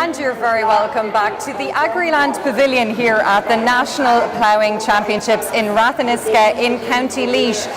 And you're very welcome back to the Agriland Pavilion here at the National Ploughing Championships in Ratheniska in County Laois.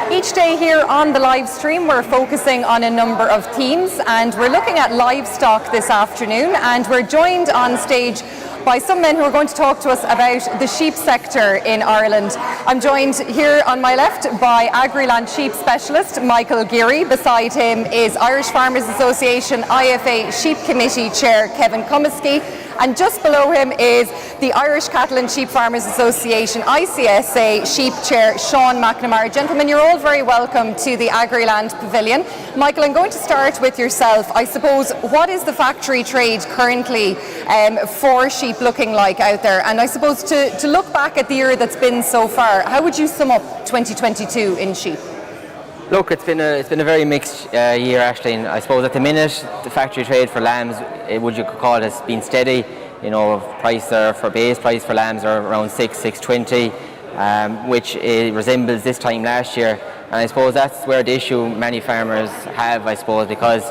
Each day here on the live stream we're focusing on a number of themes, and we're looking at livestock this afternoon, and we're joined on stage by some men who are going to talk to us about the sheep sector in Ireland. I'm joined here on my left by Agriland sheep specialist Michael Geary. Beside him is Irish Farmers Association IFA Sheep Committee Chair Kevin Comiskey, and just below him is the Irish Cattle and Sheep Farmers Association ICSA Sheep Chair Sean McNamara. Gentlemen, you're all very welcome to the Agriland Pavilion. Michael, I'm going to start with yourself. I suppose, what is the factory trade currently for sheep looking like out there? And I suppose to look back at the year that's been so far, how would you sum up 2022 in sheep? Look, it's been a very mixed year actually, and I suppose at the minute the factory trade for lambs, what you could call it, has been steady. You know, base price for lambs are around 620, which resembles this time last year. And I suppose that's where the issue many farmers have, I suppose, because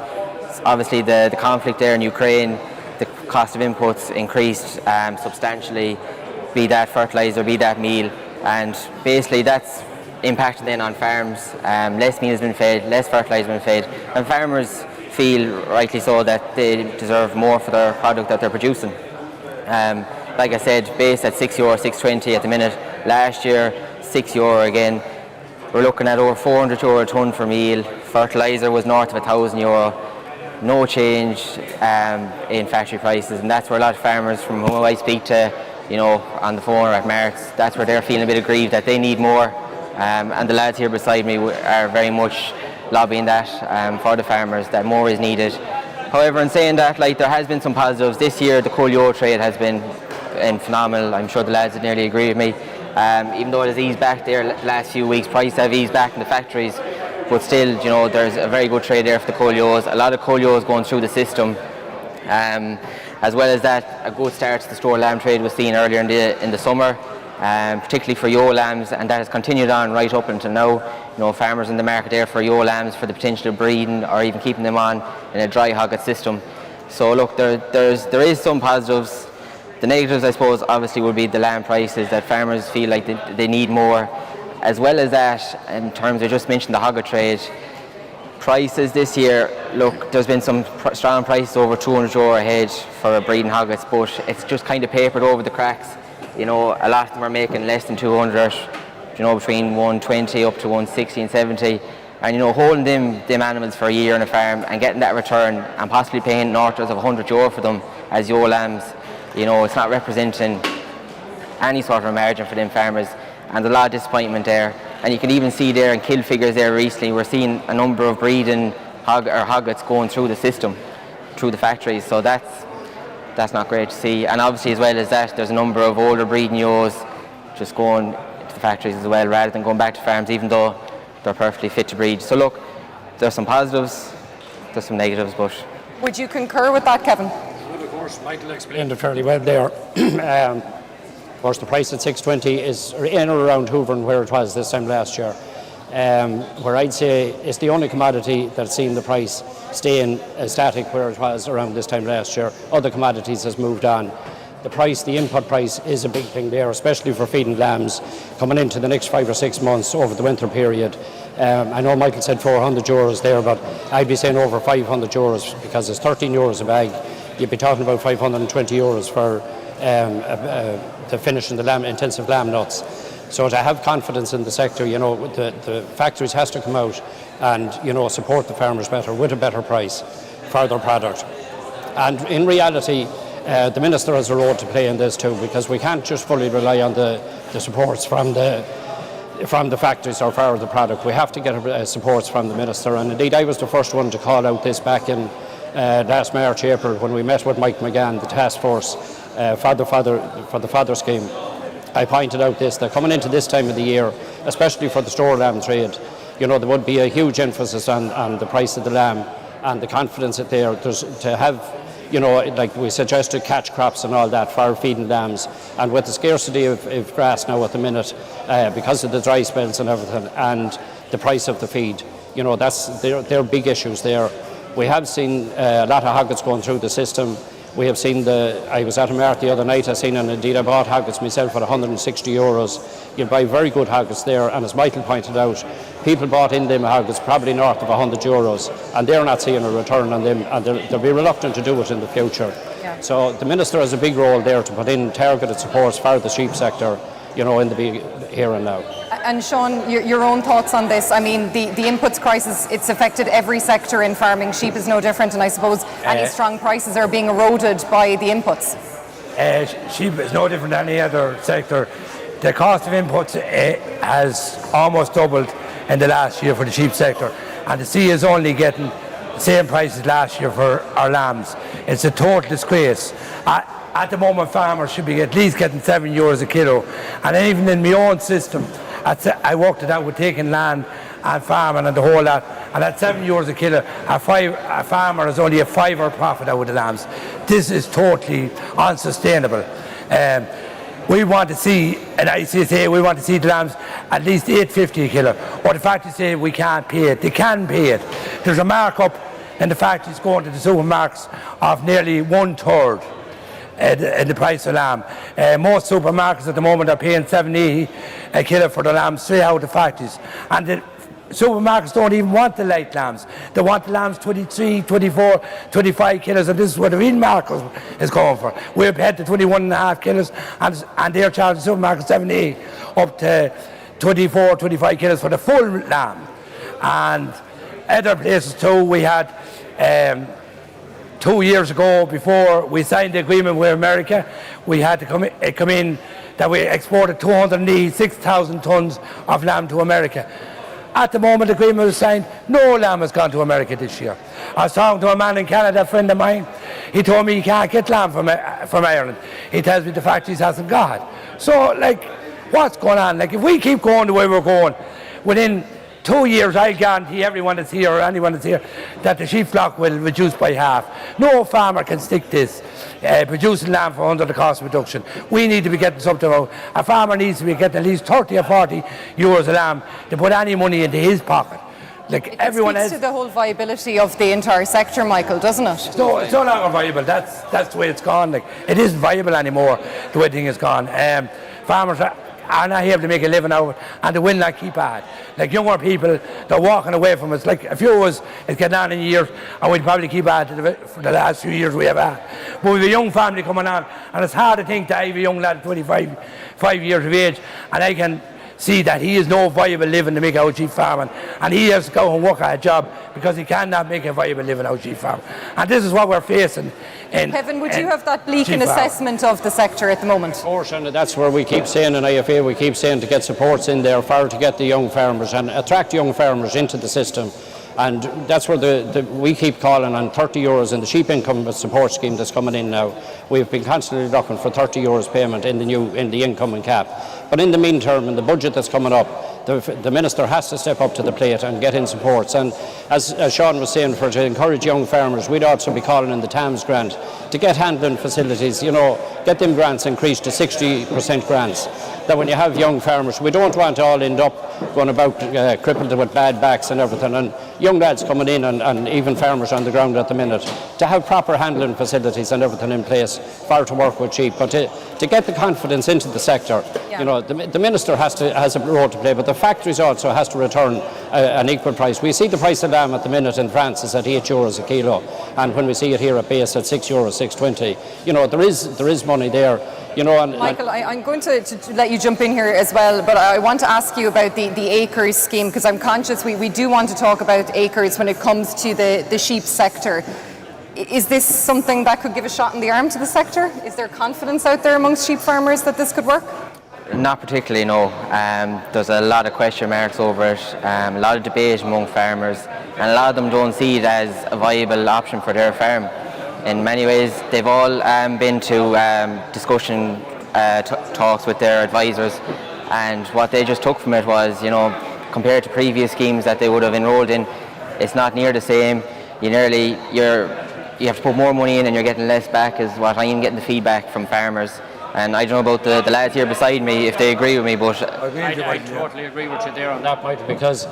obviously the conflict there in Ukraine, the cost of inputs increased substantially, be that fertiliser, be that meal, and basically that's impacted then on farms. Less meal has been fed, less fertiliser has been fed, and farmers feel, rightly so, that they deserve more for their product that they're producing. Like I said, base at €6, €6.20 at the minute. Last year, €6 again. We're looking at over €400 a tonne for meal. Fertiliser was north of €1,000. No change in factory prices, and that's where a lot of farmers from whom I speak to, you know, on the phone or at markets, that's where they're feeling a bit aggrieved that they need more. And the lads here beside me are very much lobbying that for the farmers, that more is needed. However, in saying that, like, there has been some positives. This year the Coolio trade has been phenomenal. I'm sure the lads would nearly agree with me. Even though it has eased back there last few weeks, prices have eased back in the factories, but still, you know, there's a very good trade there for the Coolios. A lot of Coolios going through the system. As well as that, a good start to the store lamb trade was seen earlier in the summer. Particularly for ewe lambs, and that has continued on right up until now. You know, farmers in the market there for ewe lambs for the potential of breeding or even keeping them on in a dry hogget system. So look, there is some positives. The negatives, I suppose, obviously would be the lamb prices, that farmers feel like they need more. As well as that, in terms, I just mentioned the hogget trade, prices this year, look, there's been some strong prices over €200 a head for breeding hoggets, but it's just kind of papered over the cracks. You know, a lot of them are making less than 200, you know, between 120 up to 160 and 70. And, you know, holding them animals for a year on a farm and getting that return and possibly paying north of €100 for them as ewe lambs, you know, it's not representing any sort of margin for them farmers. And a lot of disappointment there. And you can even see there in kill figures there recently, we're seeing a number of breeding hoggets going through the system, through the factories. So that's not great to see. And obviously, as well as that, there's a number of older breeding ewes just going to the factories as well, rather than going back to farms, even though they're perfectly fit to breed. So look, there's some positives, there's some negatives, but... Would you concur with that, Kevin? Well, of course, Michael explained it fairly well there. Of course, the price at $6.20 is in or around hovering where it was this time last year. Where I'd say it's the only commodity that's seen the price staying static where it was around this time last year. Other commodities has moved on. The input price is a big thing there, especially for feeding lambs coming into the next 5 or 6 months over the winter period. I know Michael said €400 there, but I'd be saying over €500 because it's €13 a bag. You'd be talking about €520 for the finishing the intensive lamb nuts. So to have confidence in the sector, you know, the factories has to come out and, you know, support the farmers better with a better price for their product. And in reality, the Minister has a role to play in this too, because we can't just fully rely on the supports from the factories or for the product. We have to get supports from the Minister, and indeed I was the first one to call out this back in last March, April, when we met with Mike McGann, the task force for the fodder scheme. I pointed out that coming into this time of the year, especially for the store lamb trade, you know, there would be a huge emphasis on the price of the lamb and the confidence that there's to have, you know, like we suggested, catch crops and all that for feeding lambs. And with the scarcity of grass now at the minute, because of the dry spells and everything, and the price of the feed, you know, they're big issues there. We have seen a lot of hoggets going through the system. We have seen I was at a mart the other night, I seen, and indeed I bought haggis myself at €160. You buy very good haggis there, and as Michael pointed out, people bought in them haggis probably north of €100, and they're not seeing a return on them, and they'll be reluctant to do it in the future. Yeah. So the Minister has a big role there to put in targeted supports for the sheep sector, in the here and now. And Sean, your own thoughts on this? I mean, the inputs crisis, it's affected every sector in farming. Sheep is no different, and I suppose any strong prices are being eroded by the inputs. Sheep is no different than any other sector. The cost of inputs has almost doubled in the last year for the sheep sector, and the sea is only getting the same prices last year for our lambs. It's a total disgrace. At the moment, farmers should be at least getting €7 a kilo, and even in my own system, I worked it out with taking land and farming and the whole lot, and at €7 a kilo, a farmer has only a £5 profit out of the lambs. This is totally unsustainable. We want to see, at ICSA, we want to see the lambs at least €8.50 a kilo. Or the factories say we can't pay it. They can pay it. There's a markup in the factories going to the supermarkets of nearly 1/3. In the price of lamb. Most supermarkets at the moment are paying €7.80 a kilo for the lambs straight out of the factories. And the supermarkets don't even want the light lambs. They want the lambs 23, 24, 25 kilos, and this is what the real market is going for. We're paid to 21.5 kilos, and they're charging supermarkets €7.80 up to 24, 25 kilos for the full lamb. And other places too, we had 2 years ago, before we signed the agreement with America, we had to come in that we exported 286,000 tonnes of lamb to America. At the moment the agreement was signed, no lamb has gone to America this year. I was talking to a man in Canada, a friend of mine. He told me he can't get lamb from Ireland. He tells me the factories hasn't got. So, what's going on? If we keep going the way we're going, within 2 years, I guarantee everyone that's here or anyone that's here that the sheep flock will reduce by half. No farmer can stick this, producing lamb for under the cost reduction. We need to be getting something out. A farmer needs to be getting at least 30 or 40 euros a lamb to put any money into his pocket. Everyone speaks to the whole viability of the entire sector, Michael, doesn't it? It's no longer viable. That's the way it's gone. It isn't viable anymore, the way things has gone. Farmers are not able to make a living out of it, and they will not keep at. Younger people, they're walking away from us. A few of us, it's getting on in years, and we'll probably keep at it for the last few years we have had. But we have a young family coming on, and it's hard to think that I have a young lad, 5 years of age, and I can see that he is no viable living to make out sheep farming, and he has to go and work at a job because he cannot make a viable living out sheep farming. And this is what we're facing. Kevin, would you have that bleak an assessment of the sector at the moment? Of course, and that's where we keep saying in IFA, we keep saying to get supports in there to get the young farmers and attract young farmers into the system. And that's where we keep calling on €30 in the sheep income support scheme that's coming in now. We've been constantly looking for €30 payment in the incoming cap. But in the meantime, in the budget that's coming up, the Minister has to step up to the plate and get in supports. And as Sean was saying, to encourage young farmers, we'd also be calling in the TAMS grant to get handling facilities, get them grants increased to 60% grants. That when you have young farmers, we don't want to all end up going about crippled with bad backs and everything. And young lads coming in and even farmers on the ground at the minute, to have proper handling facilities and everything in place to work with sheep. But to get the confidence into the sector, the Minister has a role to play, but the factories also has to return an equal price. We see the price of lamb at the minute in France is at €8 a kilo, and when we see it here at base at €6, €6.20, there is money there. Michael, I'm going to let you jump in here as well, but I want to ask you about the acres scheme, because I'm conscious we do want to talk about acres when it comes to the sheep sector. Is this something that could give a shot in the arm to the sector? Is there confidence out there amongst sheep farmers that this could work? Not particularly, no. There's a lot of question marks over it, a lot of debate among farmers, and a lot of them don't see it as a viable option for their farm. In many ways, they've all been to discussion talks with their advisors, and what they just took from it was, compared to previous schemes that they would have enrolled in, it's not near the same. You have to put more money in and you're getting less back, is what I'm getting the feedback from farmers. And I don't know about the lads here beside me if they agree with me, but I totally agree with you there on that point, because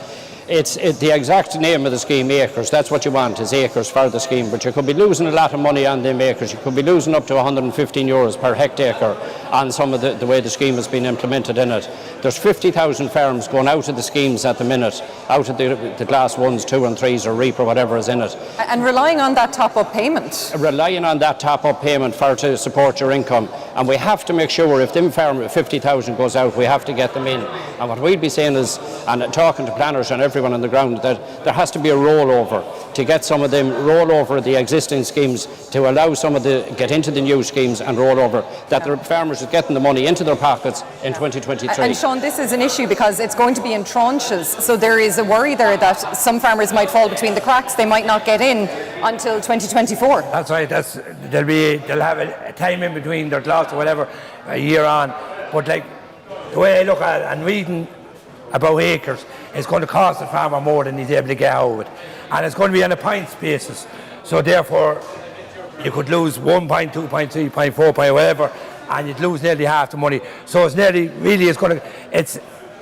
the exact name of the scheme, acres. That's what you want, is acres for the scheme. But you could be losing a lot of money on them acres. You could be losing up to €115 per hectare on some of the way the scheme has been implemented in it. There's 50,000 farms going out of the schemes at the minute, out of the class 1s, 2 and 3s or REAP or whatever is in it. And relying on that top-up payment. Relying on that top-up payment to support your income. And we have to make sure if them farm 50,000 goes out, we have to get them in. And what we'd be saying is, and talking to planners and everyone on the ground, that there has to be a rollover to get some of them roll over the existing schemes, to allow some of the get into the new schemes and roll over, that the farmers are getting the money into their pockets in 2023. And Sean, this is an issue because it's going to be in tranches, so there is a worry there that some farmers might fall between the cracks. They might not get in until 2024. That's right. They'll have a time in between their lots or whatever, a year on. But like the way I look at it and reading about acres, it's going to cost the farmer more than he's able to get out of it, and it's going to be on a points basis. So therefore, you could lose 1 point, 2 point, 3 point, 4 point, whatever, and you'd lose nearly half the money. So it's nearly really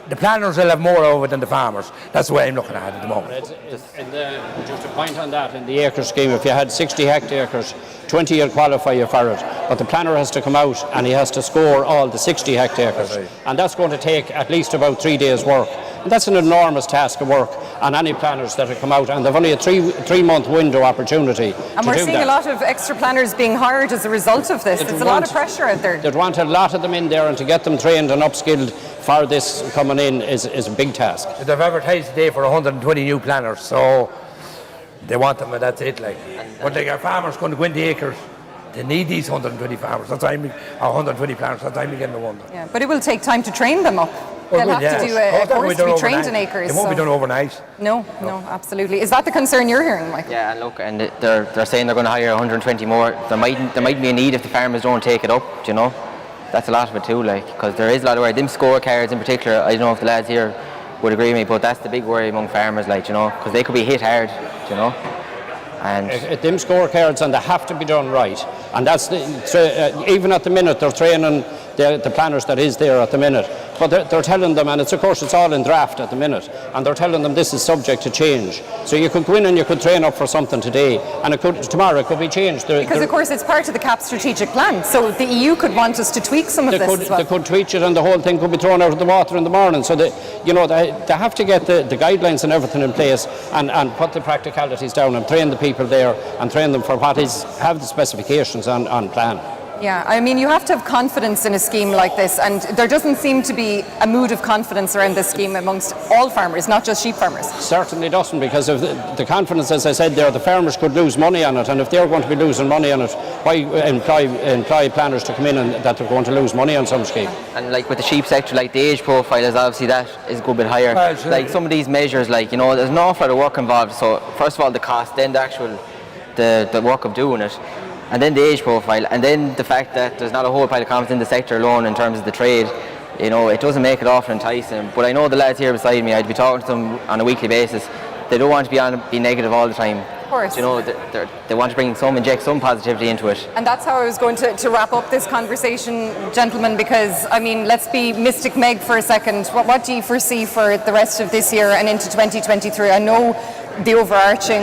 the planners will have more of it than the farmers. That's the way I'm looking at it at the moment. Just a point on that, in the acre scheme, if you had 60 hectares, 20 will qualify you for it, but the planner has to come out and he has to score all the 60 hectares, right. And that's going to take at least about 3 days' work. And that's an enormous task of work on any planners that have come out, and they've only a three-month window opportunity. And we're seeing a lot of extra planners being hired as a result of this. It's a lot of pressure out there. They'd want a lot of them in there, and to get them trained and upskilled for this coming in is a big task. They've advertised today for 120 new planners, so they want them, and that's it. But like our farmers going to go into acres, they need these 120 farmers. That's why 120 planners. That's why I'm beginning to wonder. Yeah, but it will take time to train them up. They'll have to do a course to be trained in acres. It won't be done overnight. No, absolutely. Is that the concern you're hearing, Mike? Yeah, and look, and they're saying they're going to hire 120 more. There might be a need if the farmers don't take it up. You know, that's a lot of it too. Because there is a lot of worry. Them scorecards in particular. I don't know if the lads here would agree with me, but that's the big worry among farmers. Because they could be hit hard. You know. And them scorecards, and they have to be done right. And that's even at the minute they're training the planners that is there at the minute. But they're telling them, and of course it's all in draft at the minute, and they're telling them this is subject to change. So you could go in and you could train up for something today, and tomorrow it could be changed. Because of course it's part of the CAP strategic plan, so the EU could want us to tweak some of this as well. They could tweak it, and the whole thing could be thrown out of the water in the morning. So they have to get the guidelines and everything in place, and put the practicalities down and train the people there and train them for have the specifications on plan. Yeah, I mean, you have to have confidence in a scheme like this, and there doesn't seem to be a mood of confidence around this scheme amongst all farmers, not just sheep farmers. Certainly doesn't, because of the confidence, as I said there, the farmers could lose money on it, and if they're going to be losing money on it, why employ planners to come in and that they're going to lose money on some scheme? And with the sheep sector, the age profile is obviously that is a good bit higher. Well, some of these measures, there's an awful lot of work involved. So first of all, the cost, then the work of doing it, and then the age profile, and then the fact that there's not a whole pile of confidence in the sector alone in terms of the trade. It doesn't make it awful enticing. But I know the lads here beside me, I'd be talking to them on a weekly basis. They don't want to be negative all the time. Of course. They want to inject some positivity into it. And that's how I was going to wrap up this conversation, gentlemen, because, I mean, let's be Mystic Meg for a second. What do you foresee for the rest of this year and into 2023? I know the overarching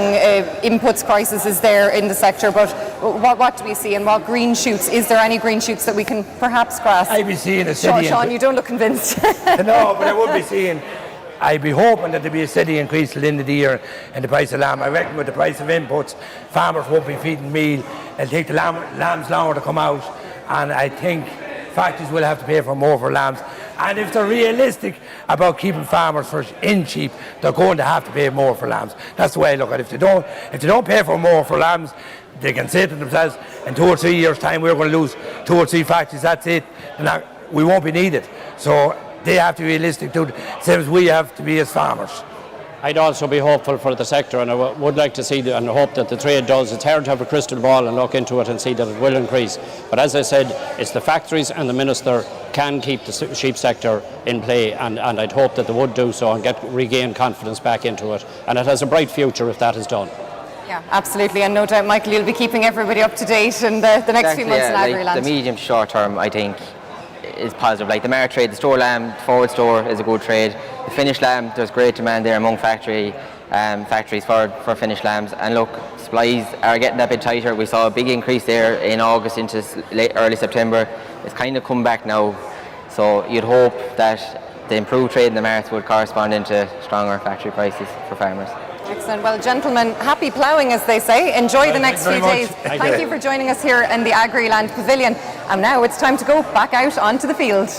inputs crisis is there in the sector, but what do we see, and what green shoots? Is there any green shoots that we can perhaps grasp? I'd be seeing a steady Sean, you don't look convinced. No, but I would be seeing, I'd be hoping that there'd be a steady increase till the end of the year in the price of lamb. I reckon with the price of inputs, farmers won't be feeding meal. It'll take the lambs longer to come out, and I think factories will have to pay more for lambs. And if they're realistic about keeping farmers in sheep, they're going to have to pay more for lambs. That's the way I look at it. If they don't pay for more for lambs, they can say to themselves, in 2 or 3 years' time, we're going to lose 2 or 3 factories. That's it. We won't be needed. So they have to be realistic too, same as we have to be as farmers. I'd also be hopeful for the sector, and I would like to see and hope that the trade does. It's hard to have a crystal ball and look into it and see that it will increase. But as I said, it's the factories and the minister can keep the sheep sector in play, and I'd hope that they would do so and regain confidence back into it. And it has a bright future if that is done. Yeah, absolutely, and no doubt, Michael, you'll be keeping everybody up to date in the next few months in Agriland. The medium to short term, I think, is positive. Like the mare trade, the store lamb, forward store is a good trade. The finished lamb, there's great demand there among factories for finished lambs. And look, supplies are getting a bit tighter. We saw a big increase there in August into early September. It's kind of come back now. So you'd hope that the improved trade in the marts would correspond into stronger factory prices for farmers. Excellent. Well, gentlemen, happy ploughing, as they say. Enjoy the next few days. Thank you for joining us here in the Agriland Pavilion. And now it's time to go back out onto the field.